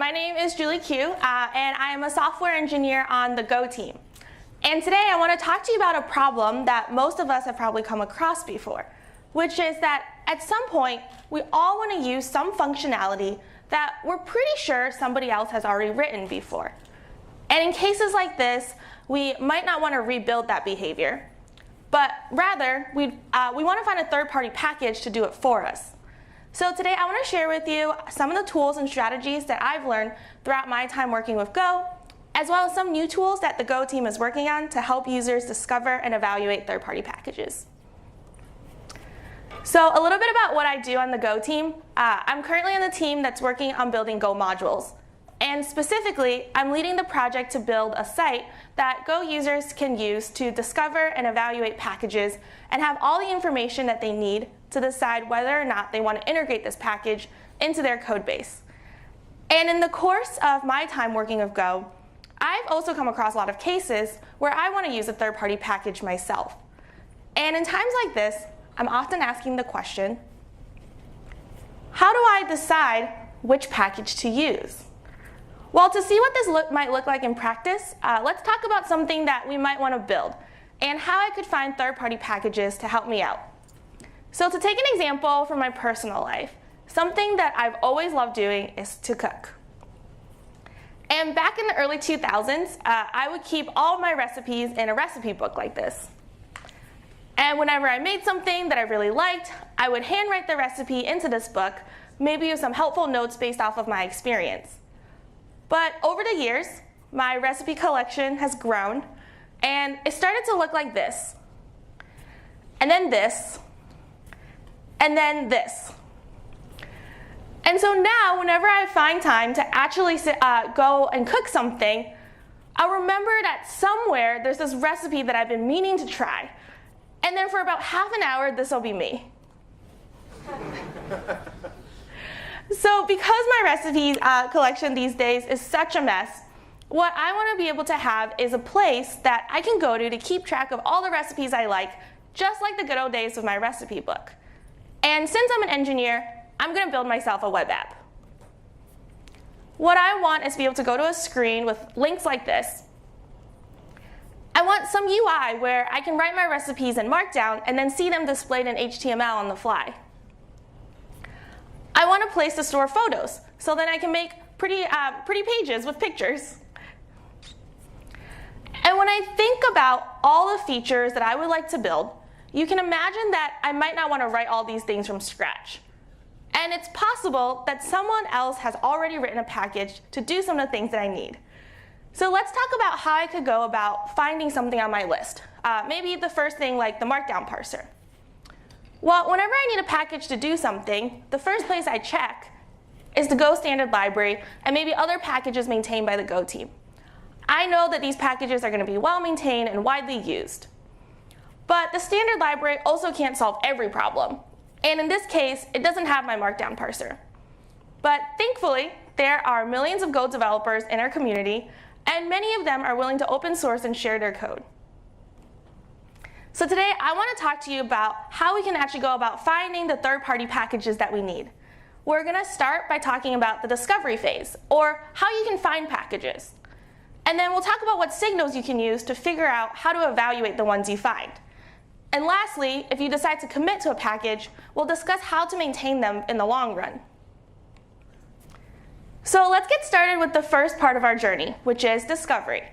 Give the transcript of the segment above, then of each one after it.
My name is Julie Q, and I am a software engineer on the Go team. And today I want to talk to you about a problem that most of us have probably come across before, which is that at some point we all want to use some functionality that we're pretty sure somebody else has already written before. And in cases like this, we might not want to rebuild that behavior, but rather we want to find a third-party package to do it for us. So today I want to share with you some of the tools and strategies that I've learned throughout my time working with Go, as well as some new tools that the Go team is working on to help users discover and evaluate third-party packages. So a little bit about what I do on the Go team. I'm currently on the team that's working on building Go modules. And specifically, I'm leading the project to build a site that Go users can use to discover and evaluate packages and have all the information that they need to decide whether or not they want to integrate this package into their code base. And in the course of my time working with Go, I've also come across a lot of cases where I want to use a third-party package myself. And in times like this, I'm often asking the question, how do I decide which package to use? Well, to see what this might look like in practice, let's talk about something that we might want to build and how I could find third-party packages to help me out. So to take an example from my personal life, something that I've always loved doing is to cook. And back in the early 2000s, I would keep all of my recipes in a recipe book like this. And whenever I made something that I really liked, I would handwrite the recipe into this book, maybe with some helpful notes based off of my experience. But over the years, my recipe collection has grown, and it started to look like this, and then this, and then this. And so now, whenever I find time to actually go and cook something, I'll remember that somewhere there's this recipe that I've been meaning to try. And then for about half an hour, this will be me. So because my recipe collection these days is such a mess, what I want to be able to have is a place that I can go to keep track of all the recipes I like, just like the good old days with my recipe book. And since I'm an engineer, I'm going to build myself a web app. What I want is to be able to go to a screen with links like this. I want some UI where I can write my recipes in Markdown and then see them displayed in HTML on the fly. I want a place to store photos so that I can make pretty pages with pictures. And when I think about all the features that I would like to build, you can imagine that I might not want to write all these things from scratch. And it's possible that someone else has already written a package to do some of the things that I need. So let's talk about how I could go about finding something on my list. Maybe the first thing like the Markdown parser. Well, whenever I need a package to do something, the first place I check is the Go standard library and maybe other packages maintained by the Go team. I know that these packages are going to be well maintained and widely used. But the standard library also can't solve every problem. And in this case, it doesn't have my Markdown parser. But thankfully, there are millions of Go developers in our community, and many of them are willing to open source and share their code. So today, I want to talk to you about how we can actually go about finding the third-party packages that we need. We're going to start by talking about the discovery phase, or how you can find packages. And then we'll talk about what signals you can use to figure out how to evaluate the ones you find. And lastly, if you decide to commit to a package, we'll discuss how to maintain them in the long run. So let's get started with the first part of our journey, which is discovery.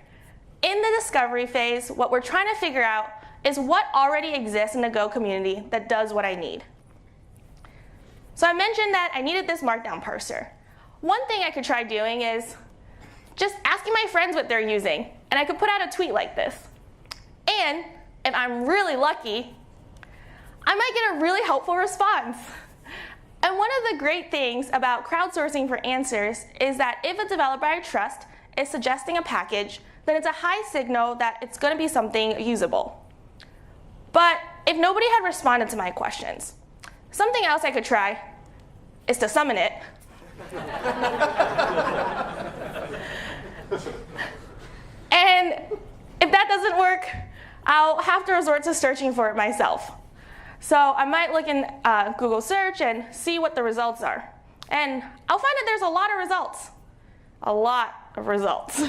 In the discovery phase, what we're trying to figure out is what already exists in the Go community that does what I need. So I mentioned that I needed this Markdown parser. One thing I could try doing is just asking my friends what they're using, and I could put out a tweet like this. And if I'm really lucky, I might get a really helpful response. And one of the great things about crowdsourcing for answers is that if a developer I trust is suggesting a package, then it's a high signal that it's going to be something usable. But if nobody had responded to my questions, something else I could try is to summon it. And if that doesn't work, I'll have to resort to searching for it myself. So I might look in Google search and see what the results are. And I'll find that there's a lot of results. a lot of results.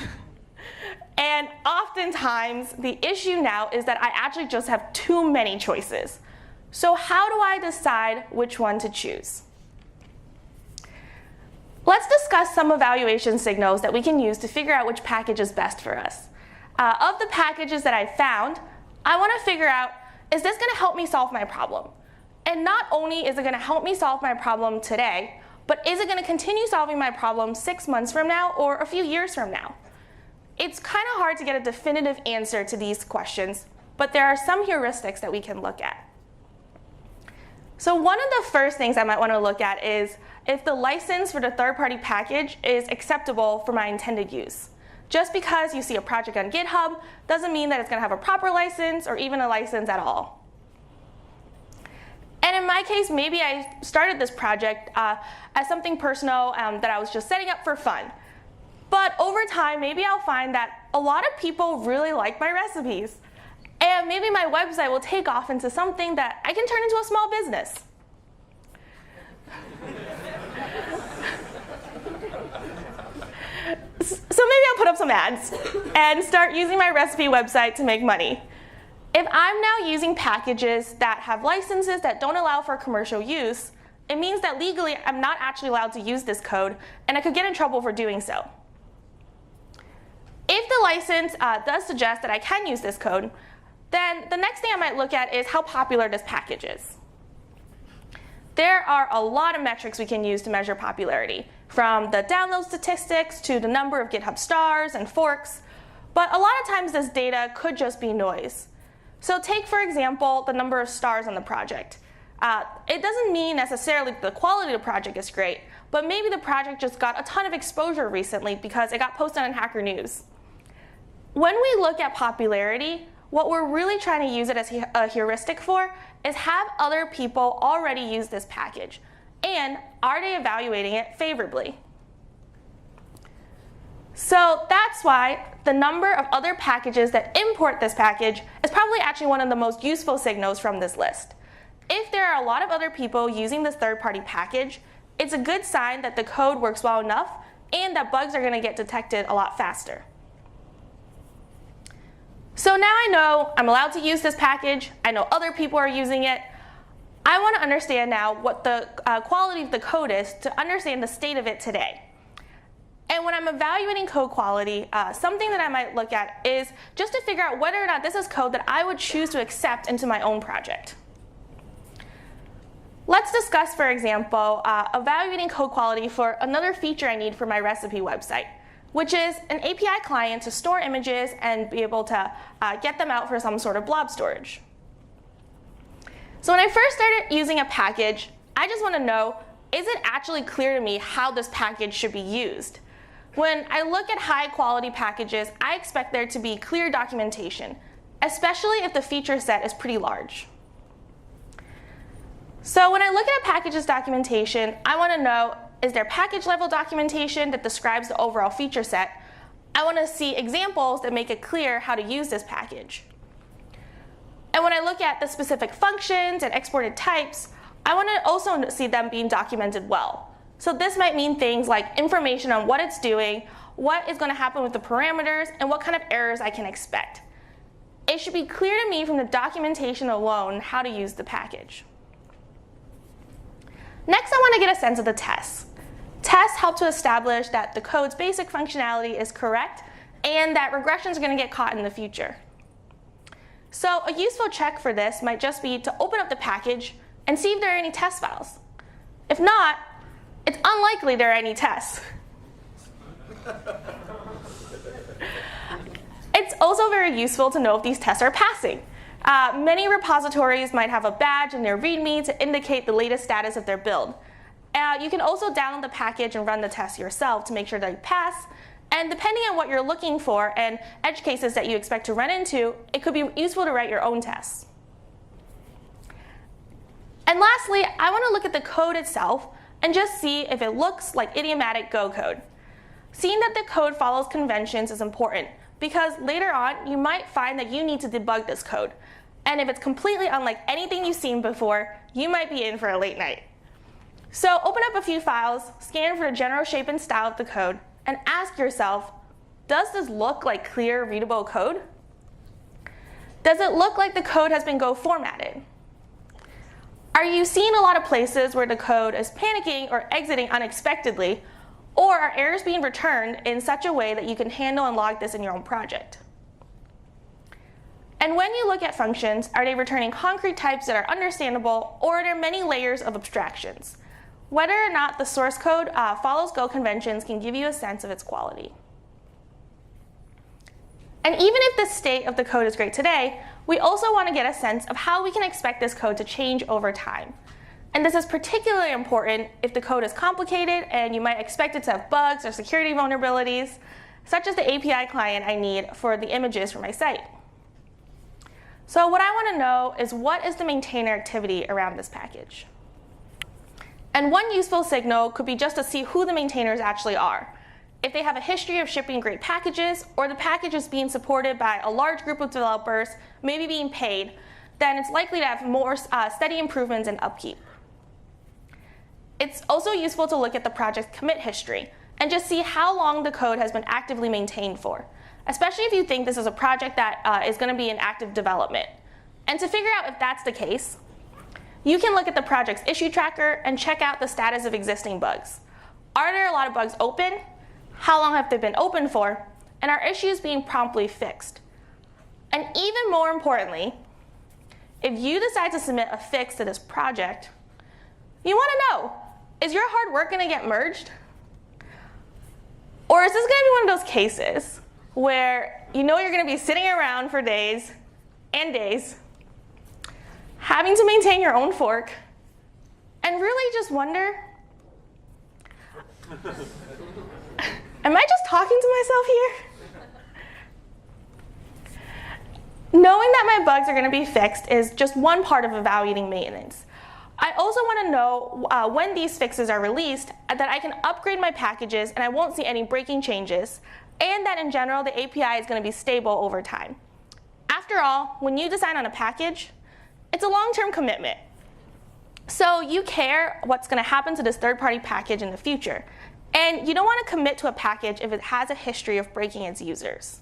And oftentimes, the issue now is that I actually just have too many choices. So how do I decide which one to choose? Let's discuss some evaluation signals that we can use to figure out which package is best for us. Of the packages that I found, I want to figure out, is this going to help me solve my problem? And not only is it going to help me solve my problem today, but is it going to continue solving my problem 6 months from now or a few years from now? It's kind of hard to get a definitive answer to these questions, but there are some heuristics that we can look at. So one of the first things I might want to look at is if the license for the third-party package is acceptable for my intended use. Just because you see a project on GitHub doesn't mean that it's going to have a proper license or even a license at all. And in my case, maybe I started this project as something personal that I was just setting up for fun. But over time, maybe I'll find that a lot of people really like my recipes. And maybe my website will take off into something that I can turn into a small business. So maybe I'll put up some ads and start using my recipe website to make money. If I'm now using packages that have licenses that don't allow for commercial use, it means that legally I'm not actually allowed to use this code, and I could get in trouble for doing so. If the license does suggest that I can use this code, then the next thing I might look at is how popular this package is. There are a lot of metrics we can use to measure popularity, from the download statistics to the number of GitHub stars and forks, but a lot of times this data could just be noise. So take, for example, the number of stars on the project. It doesn't mean necessarily that the quality of the project is great, but maybe the project just got a ton of exposure recently because it got posted on Hacker News. When we look at popularity, what we're really trying to use it as a heuristic for is have other people already use this package, and are they evaluating it favorably? So that's why the number of other packages that import this package is probably actually one of the most useful signals from this list. If there are a lot of other people using this third-party package, it's a good sign that the code works well enough and that bugs are going to get detected a lot faster. So now I know I'm allowed to use this package, I know other people are using it. I want to understand now what the quality of the code is to understand the state of it today. And when I'm evaluating code quality, something that I might look at is just to figure out whether or not this is code that I would choose to accept into my own project. Let's discuss, for example, evaluating code quality for another feature I need for my recipe website, which is an API client to store images and be able to get them out for some sort of blob storage. So when I first started using a package, I just want to know, is it actually clear to me how this package should be used? When I look at high quality packages, I expect there to be clear documentation, especially if the feature set is pretty large. So when I look at a package's documentation, I want to know, is there package level documentation that describes the overall feature set? I want to see examples that make it clear how to use this package. And when I look at the specific functions and exported types, I want to also see them being documented well. So this might mean things like information on what it's doing, what is going to happen with the parameters, and what kind of errors I can expect. It should be clear to me from the documentation alone how to use the package. Next, I want to get a sense of the tests. Tests help to establish that the code's basic functionality is correct and that regressions are going to get caught in the future. So a useful check for this might just be to open up the package and see if there are any test files. If not, it's unlikely there are any tests. It's also very useful to know if these tests are passing. Many repositories might have a badge in their README to indicate the latest status of their build. You can also download the package and run the tests yourself to make sure that you pass. And depending on what you're looking for and edge cases that you expect to run into, it could be useful to write your own tests. And lastly, I want to look at the code itself and just see if it looks like idiomatic Go code. Seeing that the code follows conventions is important, because later on you might find that you need to debug this code. And if it's completely unlike anything you've seen before, you might be in for a late night. So open up a few files, scan for the general shape and style of the code, and ask yourself, does this look like clear, readable code? Does it look like the code has been Go formatted? Are you seeing a lot of places where the code is panicking or exiting unexpectedly, or are errors being returned in such a way that you can handle and log this in your own project? And when you look at functions, are they returning concrete types that are understandable, or are there many layers of abstractions? Whether or not the source code follows Go conventions can give you a sense of its quality. And even if the state of the code is great today, we also want to get a sense of how we can expect this code to change over time. And this is particularly important if the code is complicated and you might expect it to have bugs or security vulnerabilities, such as the API client I need for the images for my site. So what I want to know is, what is the maintainer activity around this package? And one useful signal could be just to see who the maintainers actually are. If they have a history of shipping great packages, or the package is being supported by a large group of developers, maybe being paid, then it's likely to have more steady improvements and upkeep. It's also useful to look at the project's commit history and just see how long the code has been actively maintained for, especially if you think this is a project that is going to be in active development. And to figure out if that's the case, you can look at the project's issue tracker and check out the status of existing bugs. Are there a lot of bugs open? How long have they been open for? And are issues being promptly fixed? And even more importantly, if you decide to submit a fix to this project, you want to know, is your hard work going to get merged? Or is this going to be one of those cases where you know you're going to be sitting around for days and days, having to maintain your own fork, and really just wonder, am I just talking to myself here? Knowing that my bugs are going to be fixed is just one part of evaluating maintenance. I also want to know when these fixes are released, that I can upgrade my packages and I won't see any breaking changes, and that in general the API is going to be stable over time. After all, when you decide on a package, it's a long-term commitment. So you care what's going to happen to this third-party package in the future. And you don't want to commit to a package if it has a history of breaking its users.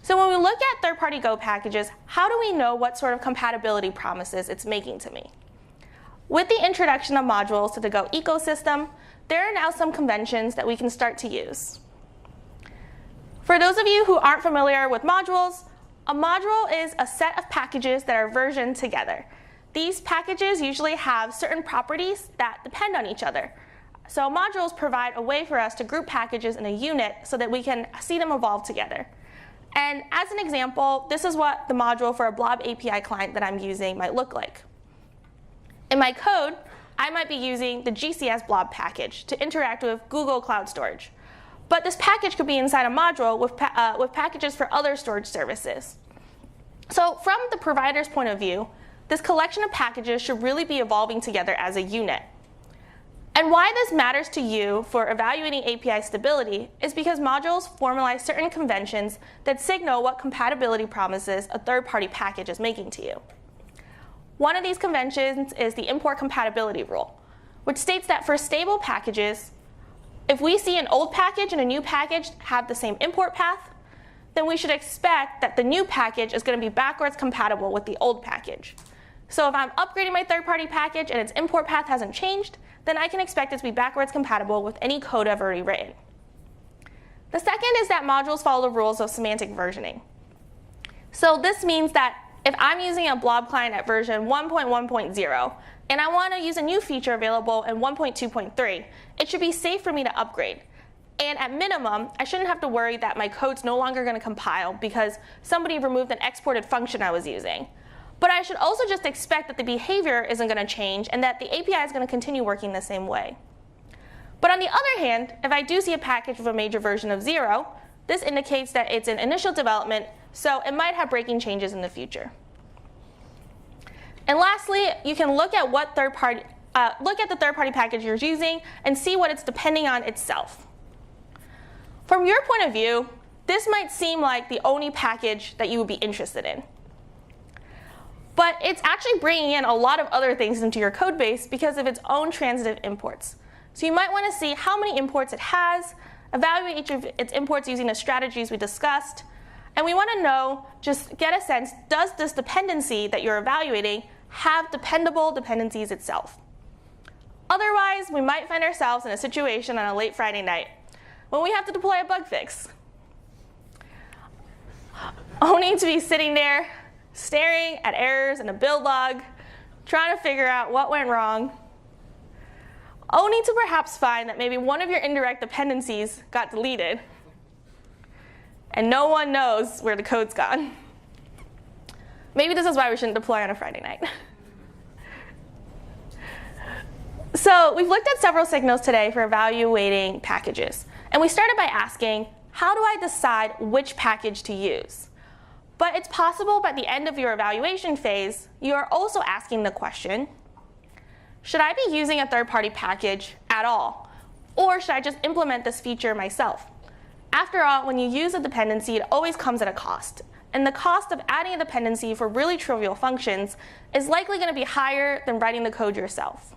So when we look at third-party Go packages, how do we know what sort of compatibility promises it's making to me? With the introduction of modules to the Go ecosystem, there are now some conventions that we can start to use. For those of you who aren't familiar with modules, a module is a set of packages that are versioned together. These packages usually have certain properties that depend on each other. So modules provide a way for us to group packages in a unit so that we can see them evolve together. And as an example, this is what the module for a blob API client that I'm using might look like. In my code, I might be using the GCS blob package to interact with Google Cloud Storage. But this package could be inside a module with packages for other storage services. So from the provider's point of view, this collection of packages should really be evolving together as a unit. And why this matters to you for evaluating API stability is because modules formalize certain conventions that signal what compatibility promises a third-party package is making to you. One of these conventions is the import compatibility rule, which states that for stable packages, if we see an old package and a new package have the same import path, then we should expect that the new package is going to be backwards compatible with the old package. So if I'm upgrading my third-party package and its import path hasn't changed, then I can expect it to be backwards compatible with any code I've already written. The second is that modules follow the rules of semantic versioning. So this means that if I'm using a blob client at version 1.1.0, and I want to use a new feature available in 1.2.3, it should be safe for me to upgrade. And at minimum, I shouldn't have to worry that my code's no longer going to compile because somebody removed an exported function I was using. But I should also just expect that the behavior isn't going to change and that the API is going to continue working the same way. But on the other hand, if I do see a package with a major version of 0, this indicates that it's in initial development, so it might have breaking changes in the future. And lastly, you can look at the third-party package you're using and see what it's depending on itself. From your point of view, this might seem like the only package that you would be interested in. But it's actually bringing in a lot of other things into your code base because of its own transitive imports. So you might want to see how many imports it has, evaluate each of its imports using the strategies we discussed, and we want to know, just get a sense, does this dependency that you're evaluating have dependable dependencies itself? Otherwise, we might find ourselves in a situation on a late Friday night when we have to deploy a bug fix, only to be sitting there staring at errors in a build log, trying to figure out what went wrong, only to perhaps find that maybe one of your indirect dependencies got deleted, and no one knows where the code's gone. Maybe this is why we shouldn't deploy on a Friday night. So we've looked at several signals today for evaluating packages. And we started by asking, how do I decide which package to use? But it's possible by the end of your evaluation phase, you are also asking the question, should I be using a third-party package at all? Or should I just implement this feature myself? After all, when you use a dependency, it always comes at a cost. And the cost of adding a dependency for really trivial functions is likely going to be higher than writing the code yourself.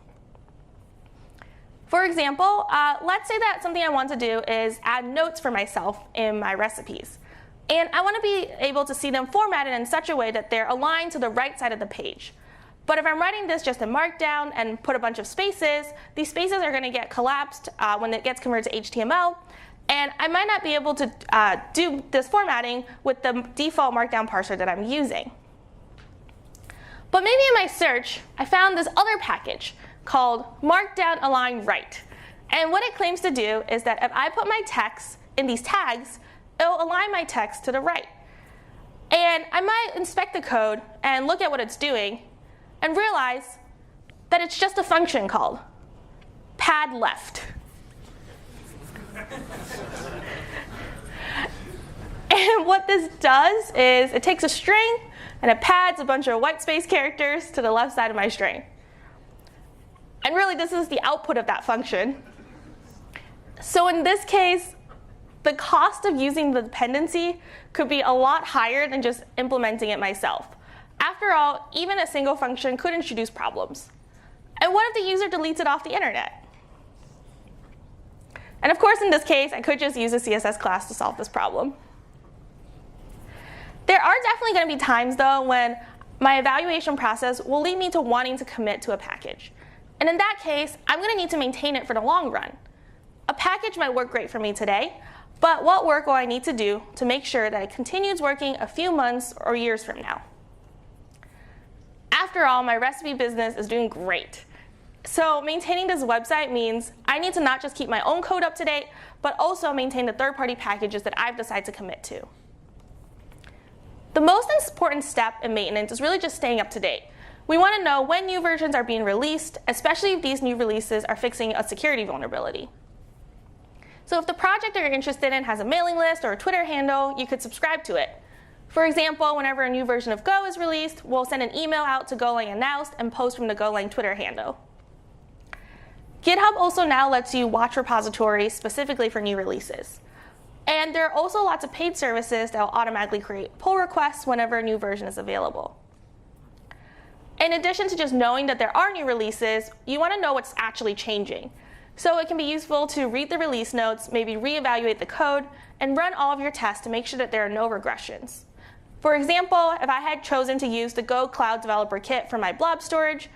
For example, let's say that something I want to do is add notes for myself in my recipes. And I want to be able to see them formatted in such a way that they're aligned to the right side of the page. But if I'm writing this just in Markdown and put a bunch of spaces, these spaces are going to get collapsed when it gets converted to HTML. And I might not be able to do this formatting with the default Markdown parser that I'm using. But maybe in my search, I found this other package called Markdown Align Right. And what it claims to do is that if I put my text in these tags, it'll align my text to the right. And I might inspect the code and look at what it's doing and realize that it's just a function called pad left. And what this does is it takes a string and it pads a bunch of white space characters to the left side of my string. And really, this is the output of that function. So in this case, the cost of using the dependency could be a lot higher than just implementing it myself. After all, even a single function could introduce problems. And what if the user deletes it off the internet? And of course, in this case, I could just use a CSS class to solve this problem. There are definitely going to be times, though, when my evaluation process will lead me to wanting to commit to a package. And in that case, I'm going to need to maintain it for the long run. A package might work great for me today, but what work will I need to do to make sure that it continues working a few months or years from now? After all, my recipe business is doing great. So maintaining this website means I need to not just keep my own code up to date, but also maintain the third-party packages that I've decided to commit to. The most important step in maintenance is really just staying up to date. We want to know when new versions are being released, especially if these new releases are fixing a security vulnerability. So if the project that you're interested in has a mailing list or a Twitter handle, you could subscribe to it. For example, whenever a new version of Go is released, we'll send an email out to Golang Announced and post from the Golang Twitter handle. GitHub also now lets you watch repositories specifically for new releases. And there are also lots of paid services that will automatically create pull requests whenever a new version is available. In addition to just knowing that there are new releases, you want to know what's actually changing. So it can be useful to read the release notes, maybe reevaluate the code, and run all of your tests to make sure that there are no regressions. For example, if I had chosen to use the Go Cloud Developer Kit for my blob storage,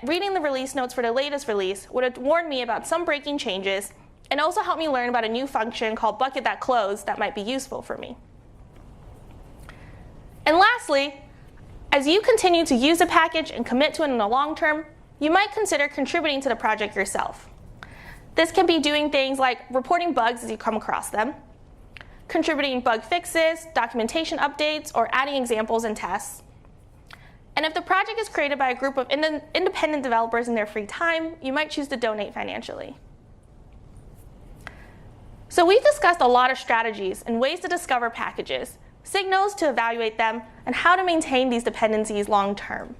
reading the release notes for the latest release would have warned me about some breaking changes and also helped me learn about a new function called bucket that close that might be useful for me. And lastly, as you continue to use a package and commit to it in the long term, you might consider contributing to the project yourself. This can be doing things like reporting bugs as you come across them, contributing bug fixes, documentation updates, or adding examples and tests. And if the project is created by a group of independent developers in their free time, you might choose to donate financially. So we've discussed a lot of strategies and ways to discover packages, signals to evaluate them, and how to maintain these dependencies long term.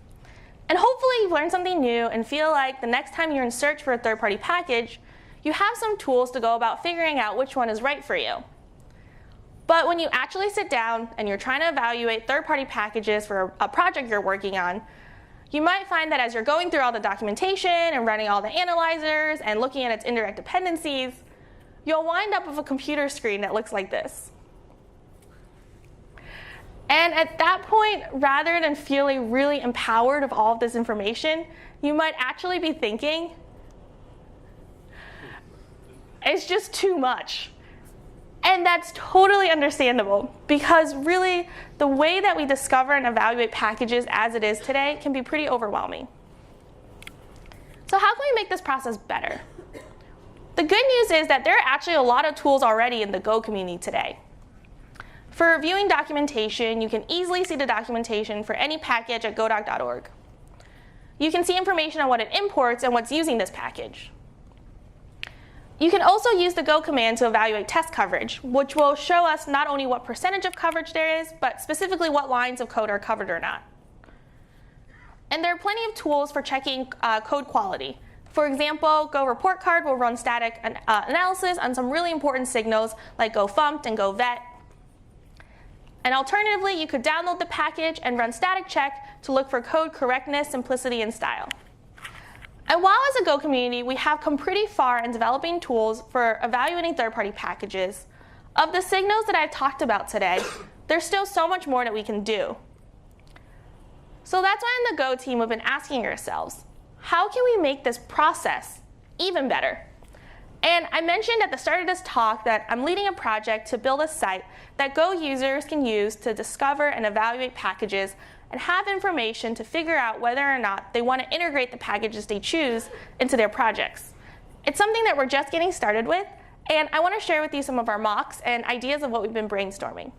And hopefully you've learned something new and feel like the next time you're in search for a third-party package, you have some tools to go about figuring out which one is right for you. But when you actually sit down and you're trying to evaluate third-party packages for a project you're working on, you might find that as you're going through all the documentation and running all the analyzers and looking at its indirect dependencies, you'll wind up with a computer screen that looks like this. And at that point, rather than feeling really empowered of all of this information, you might actually be thinking, it's just too much. And that's totally understandable, because really, the way that we discover and evaluate packages as it is today can be pretty overwhelming. So how can we make this process better? The good news is that there are actually a lot of tools already in the Go community today. For reviewing documentation, you can easily see the documentation for any package at godoc.org. You can see information on what it imports and what's using this package. You can also use the Go command to evaluate test coverage, which will show us not only what percentage of coverage there is, but specifically what lines of code are covered or not. And there are plenty of tools for checking code quality. For example, Go report card will run static analysis on some really important signals like GoFumped and GoVet. And alternatively, you could download the package and run static check to look for code correctness, simplicity, and style. And while as a Go community, we have come pretty far in developing tools for evaluating third-party packages, of the signals that I've talked about today, there's still so much more that we can do. So that's why in the Go team, we've been asking ourselves, how can we make this process even better? And I mentioned at the start of this talk that I'm leading a project to build a site that Go users can use to discover and evaluate packages and have information to figure out whether or not they want to integrate the packages they choose into their projects. It's something that we're just getting started with, and I want to share with you some of our mocks and ideas of what we've been brainstorming.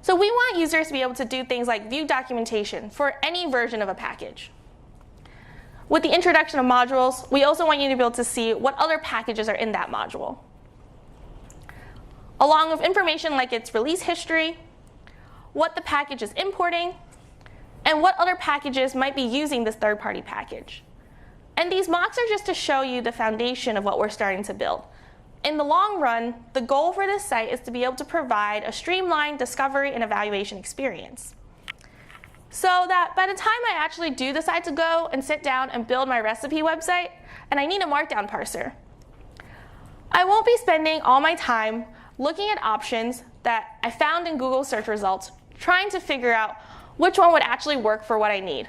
So we want users to be able to do things like view documentation for any version of a package. With the introduction of modules, we also want you to be able to see what other packages are in that module, along with information like its release history, what the package is importing, and what other packages might be using this third-party package. And these mocks are just to show you the foundation of what we're starting to build. In the long run, the goal for this site is to be able to provide a streamlined discovery and evaluation experience, so that by the time I actually do decide to go and sit down and build my recipe website, and I need a markdown parser, I won't be spending all my time looking at options that I found in Google search results, trying to figure out which one would actually work for what I need.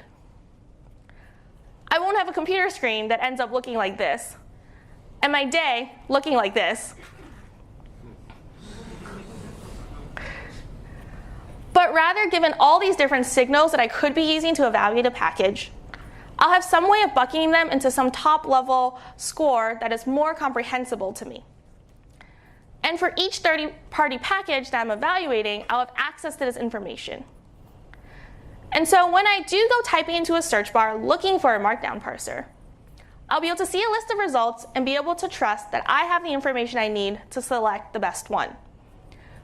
I won't have a computer screen that ends up looking like this, and my day looking like this. But rather, given all these different signals that I could be using to evaluate a package, I'll have some way of bucketing them into some top-level score that is more comprehensible to me. And for each third-party package that I'm evaluating, I'll have access to this information. And so when I do go typing into a search bar looking for a markdown parser, I'll be able to see a list of results and be able to trust that I have the information I need to select the best one.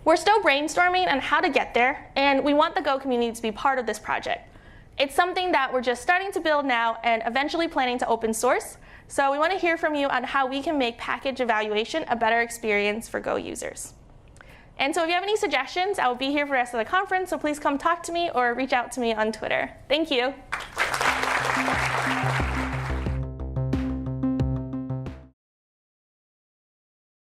We're still brainstorming on how to get there, and we want the Go community to be part of this project. It's something that we're just starting to build now and eventually planning to open source. So we want to hear from you on how we can make package evaluation a better experience for Go users. And so if you have any suggestions, I will be here for the rest of the conference, so please come talk to me or reach out to me on Twitter. Thank you.